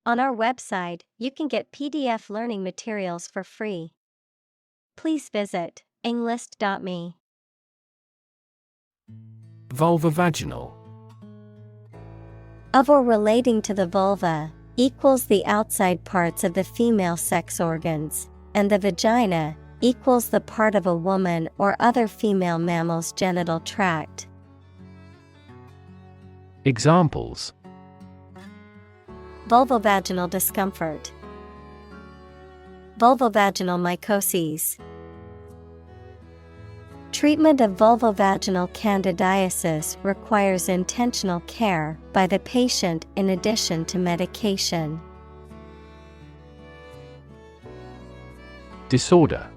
On our website, you can get PDF learning materials for free. Please visit englist.me. Vulvovaginal. Of or relating to the vulva, equals the outside parts of the female sex organs, and the vagina equals the part of a woman or other female mammal's genital tract. Examples: Vulvovaginal discomfort, vulvovaginal mycoses. Treatment of vulvovaginal candidiasis requires intentional care by the patient in addition to medication. Disorder.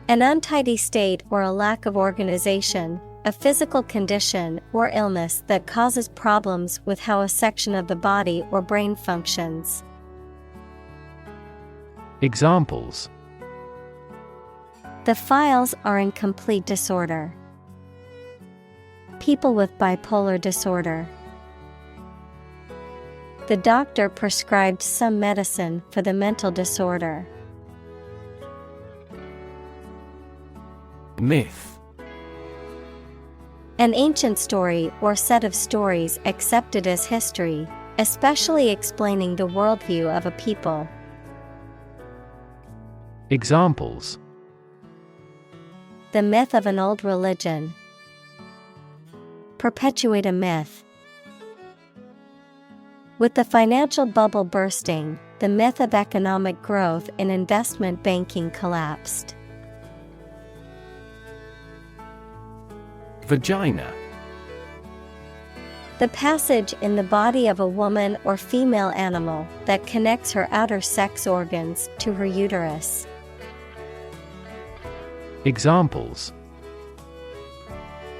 An untidy state or a lack of organization, a physical condition or illness that causes problems with how a section of the body or brain functions. Examples: The files are in complete disorder. People with bipolar disorder. The doctor prescribed some medicine for the mental disorder. Myth. An ancient story or set of stories accepted as history, especially explaining the worldview of a people. Examples: The myth of an old religion. Perpetuate a myth. With the financial bubble bursting, the myth of economic growth in investment banking collapsed. Vagina. The passage in the body of a woman or female animal that connects her outer sex organs to her uterus. Examples: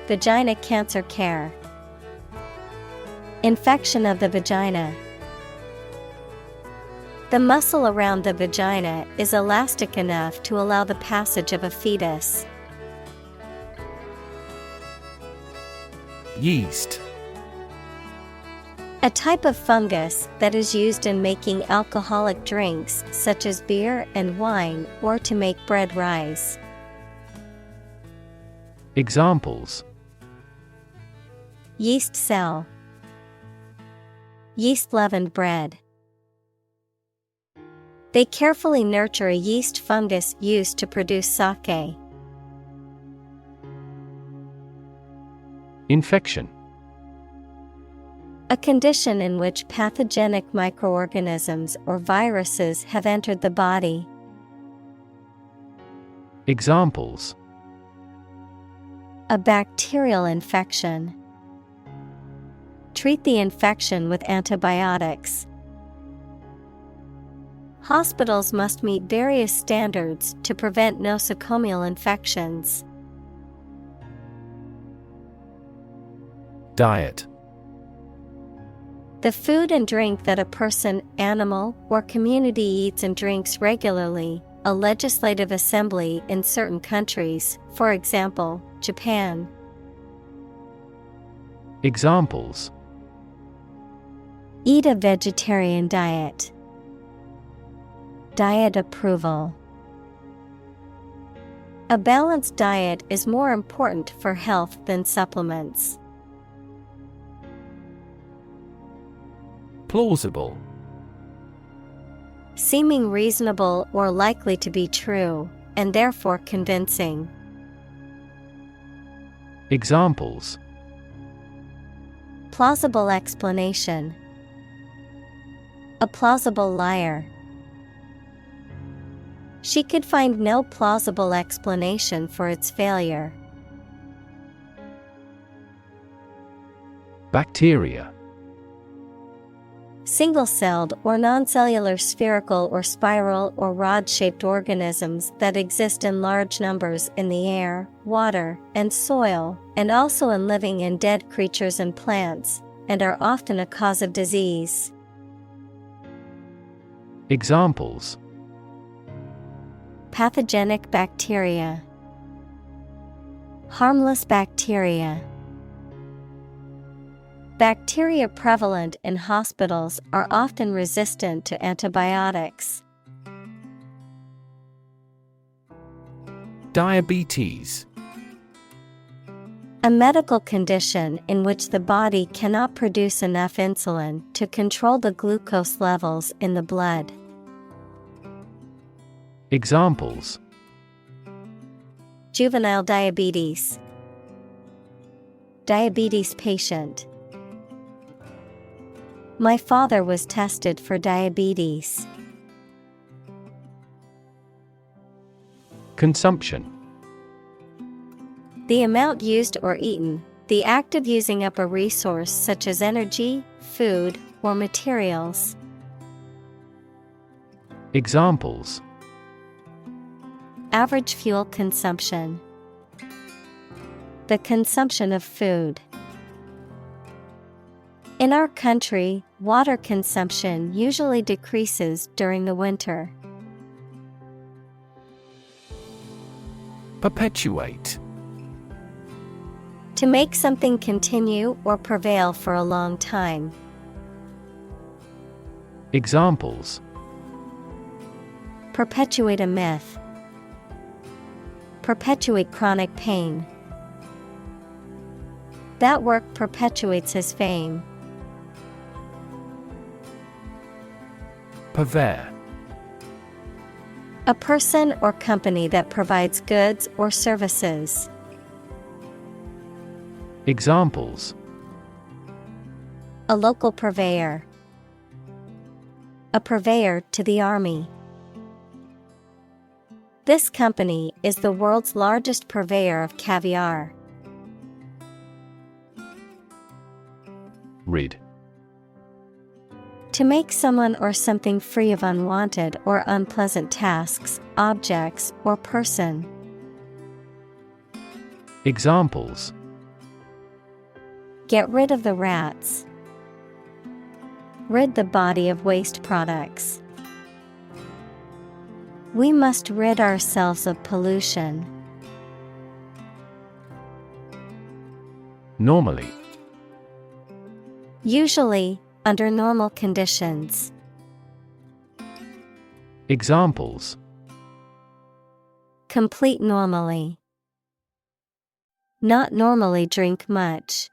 Vagina cancer care. Infection of the vagina. The muscle around the vagina is elastic enough to allow the passage of a fetus. Yeast. A type of fungus that is used in making alcoholic drinks such as beer and wine or to make bread rise. Examples: Yeast cell. Yeast leavened bread. They carefully nurture a yeast fungus used to produce sake. Infection. A condition in which pathogenic microorganisms or viruses have entered the body. Examples: A bacterial infection. Treat the infection with antibiotics. Hospitals must meet various standards to prevent nosocomial infections. Diet. The food and drink that a person, animal, or community eats and drinks regularly, a legislative assembly in certain countries, for example, Japan. Examples: Eat a vegetarian diet. Diet approval. A balanced diet is more important for health than supplements. Plausible. Seeming reasonable or likely to be true, and therefore convincing. Examples: Plausible explanation. A plausible liar. She could find no plausible explanation for its failure. Bacteria. Single-celled or non-cellular spherical or spiral or rod-shaped organisms that exist in large numbers in the air, water, and soil, and also in living and dead creatures and plants, and are often a cause of disease. Examples: Pathogenic bacteria. Harmless bacteria. Bacteria prevalent in hospitals are often resistant to antibiotics. Diabetes. A medical condition in which the body cannot produce enough insulin to control the glucose levels in the blood. Examples: Juvenile diabetes. Diabetes patient. My father was tested for diabetes. Consumption. The amount used or eaten, the act of using up a resource such as energy, food, or materials. Examples: Average fuel consumption. The consumption of food. In our country, water consumption usually decreases during the winter. Perpetuate. To make something continue or prevail for a long time. Examples: Perpetuate a myth. Perpetuate chronic pain. That work perpetuates his fame. Purveyor. A person or company that provides goods or services. Examples: A local purveyor. A purveyor to the army. This company is the world's largest purveyor of caviar. Rid. To make someone or something free of unwanted or unpleasant tasks, objects, or person. Examples: Get rid of the rats. Rid the body of waste products. We must rid ourselves of pollution. Normally. Usually, under normal conditions. Examples: Complete normally. Not normally drink much.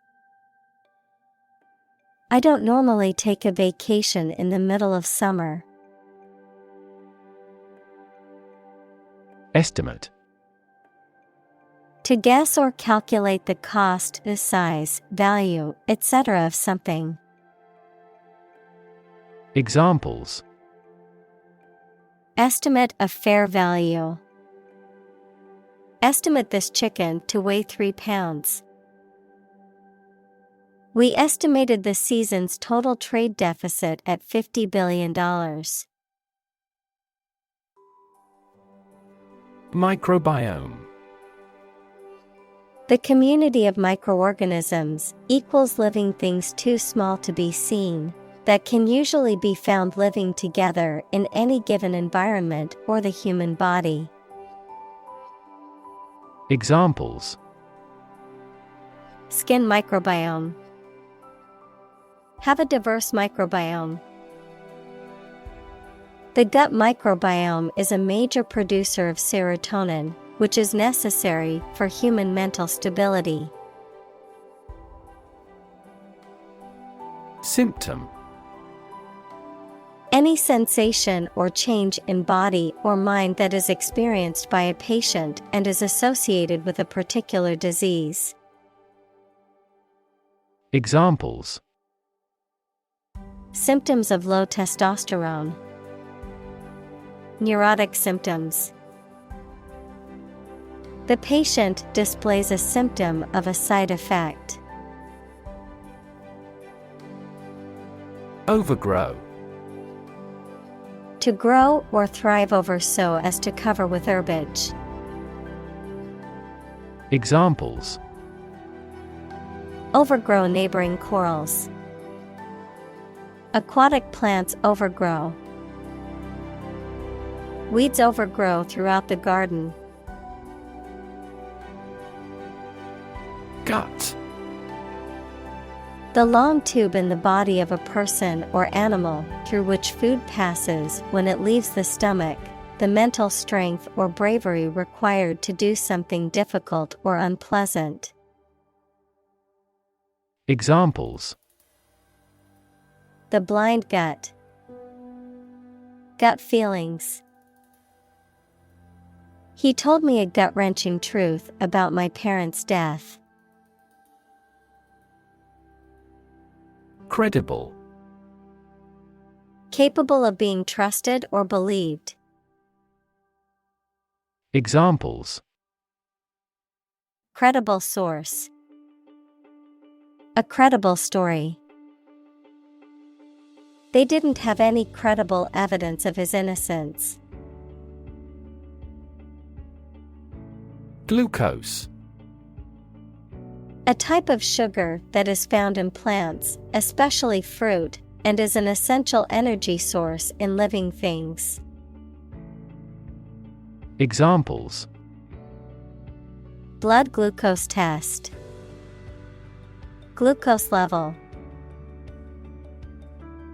I don't normally take a vacation in the middle of summer. Estimate. To guess or calculate the cost, the size, value, etc. of something. Examples: Estimate of fair value. Estimate this chicken to weigh 3 pounds. We estimated the season's total trade deficit at $50 billion. Microbiome. The community of microorganisms equals living things too small to be seen, that can usually be found living together in any given environment or the human body. Examples: Skin microbiome. Have a diverse microbiome. The gut microbiome is a major producer of serotonin, which is necessary for human mental stability. Symptom. Any sensation or change in body or mind that is experienced by a patient and is associated with a particular disease. Examples: Symptoms of low testosterone. Neurotic symptoms. The patient displays a symptom of a side effect. Overgrow. To grow or thrive over so as to cover with herbage. Examples: Overgrow neighboring corals. Aquatic plants overgrow. Weeds overgrow throughout the garden. Gut. The long tube in the body of a person or animal through which food passes when it leaves the stomach, the mental strength or bravery required to do something difficult or unpleasant. Examples: The blind gut. Gut feelings. He told me a gut-wrenching truth about my parents' death. Credible. Capable of being trusted or believed. Examples: Credible source. A credible story. They didn't have any credible evidence of his innocence. Glucose. A type of sugar that is found in plants, especially fruit, and is an essential energy source in living things. Examples: Blood glucose test. Glucose level.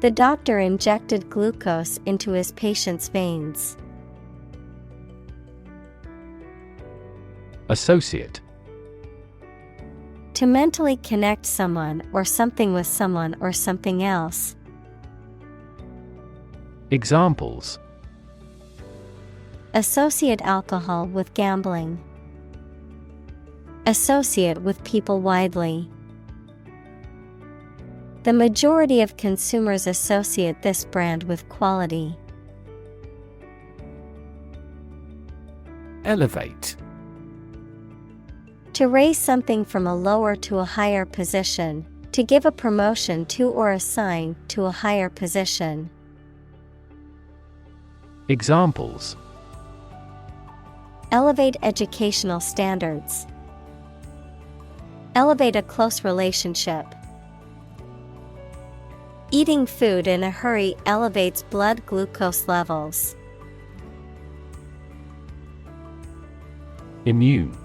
The doctor injected glucose into his patient's veins. Associate. To mentally connect someone or something with someone or something else. Examples: Associate alcohol with gambling. Associate with people widely. The majority of consumers associate this brand with quality. Elevate. To raise something from a lower to a higher position, to give a promotion to or assign to a higher position. Examples: Elevate educational standards. Elevate a close relationship. Eating food in a hurry elevates blood glucose levels. Immune.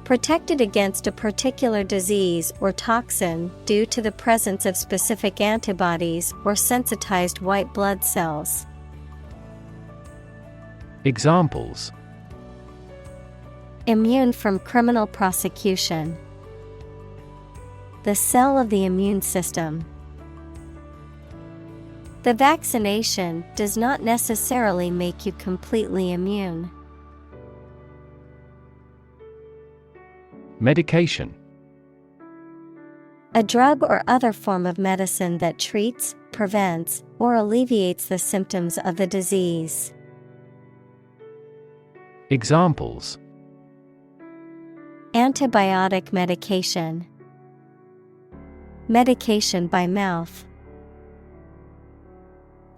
Protected against a particular disease or toxin due to the presence of specific antibodies or sensitized white blood cells. Examples: Immune from criminal prosecution. The cell of the immune system. The vaccination does not necessarily make you completely immune. Medication. A drug or other form of medicine that treats, prevents, or alleviates the symptoms of the disease. Examples: Antibiotic medication. Medication by mouth.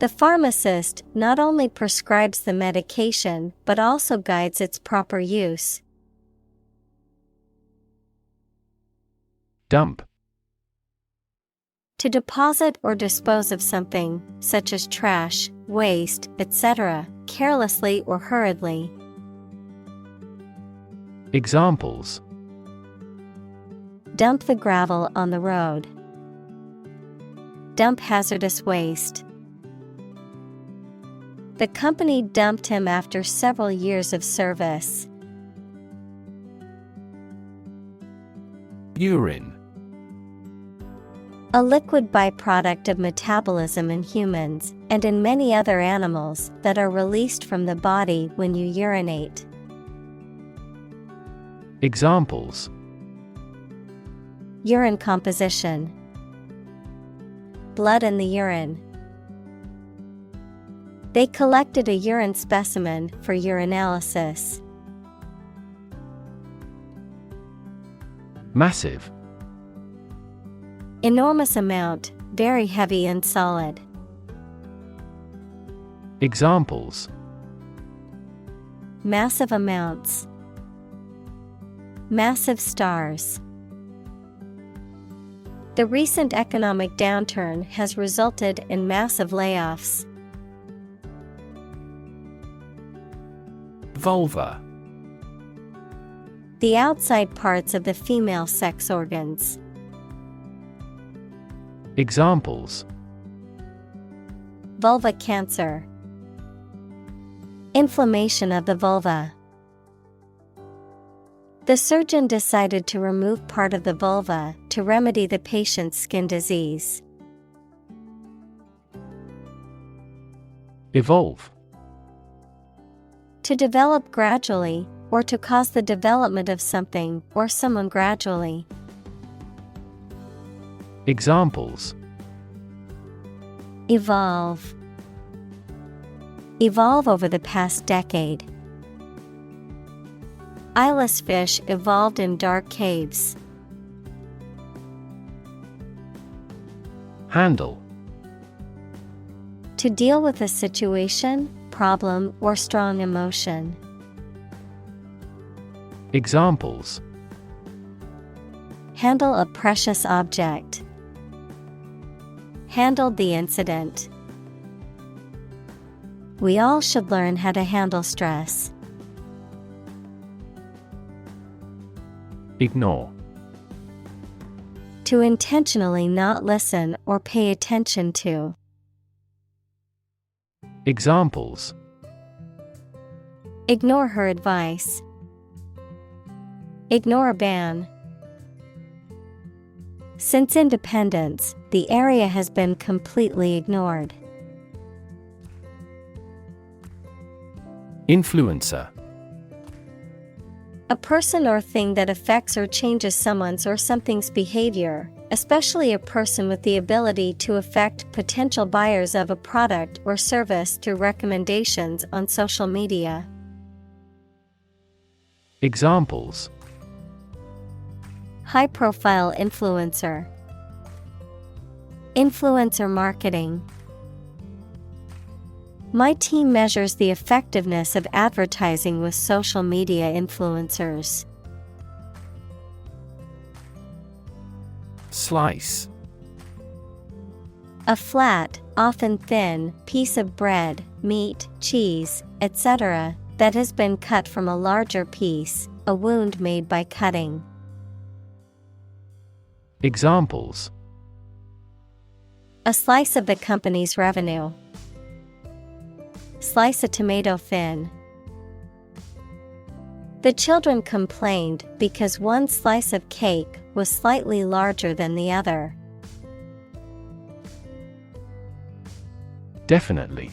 The pharmacist not only prescribes the medication but also guides its proper use. Dump. To deposit or dispose of something, such as trash, waste, etc., carelessly or hurriedly. Examples: Dump the gravel on the road. Dump hazardous waste. The company dumped him after several years of service. Urine. A liquid byproduct of metabolism in humans, and in many other animals, that are released from the body when you urinate. Examples: Urine composition. Blood in the urine. They collected a urine specimen for urinalysis. Massive. Enormous amount, very heavy and solid. Examples: Massive amounts. Massive stars. The recent economic downturn has resulted in massive layoffs. Vulva. The outside parts of the female sex organs. Examples: vulva cancer, inflammation of the vulva. The surgeon decided to remove part of the vulva to remedy the patient's skin disease. Evolve. To develop gradually, or to cause the development of something or someone gradually. Examples: evolve, evolve over the past decade. Eyeless fish evolved in dark caves. Handle. To deal with a situation, problem, or strong emotion. Examples: handle a precious object. Handled the incident. We all should learn how to handle stress. Ignore. To intentionally not listen or pay attention to. Examples: ignore her advice. Ignore a ban. Since independence, the area has been completely ignored. Influencer. A person or thing that affects or changes someone's or something's behavior, especially a person with the ability to affect potential buyers of a product or service through recommendations on social media. Examples: high-profile influencer. Influencer marketing. My team measures the effectiveness of advertising with social media influencers. Slice. A flat, often thin, piece of bread, meat, cheese, etc., that has been cut from a larger piece, a wound made by cutting. Examples: a slice of the company's revenue. Slice a tomato thin. The children complained because one slice of cake was slightly larger than the other. Definitely.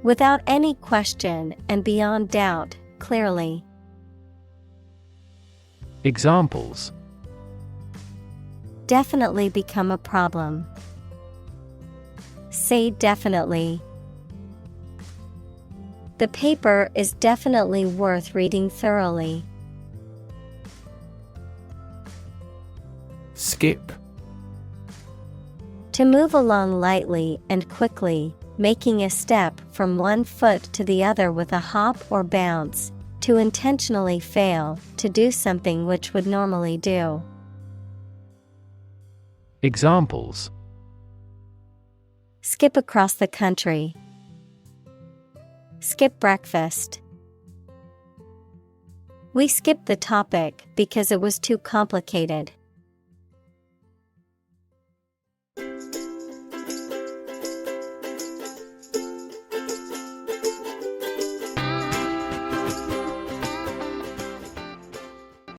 Without any question and beyond doubt, clearly. Examples: definitely become a problem. Say definitely. The paper is definitely worth reading thoroughly. Skip. To move along lightly and quickly, making a step from one foot to the other with a hop or bounce. To intentionally fail to do something which would normally do. Examples: skip across the country. Skip breakfast. We skipped the topic because it was too complicated.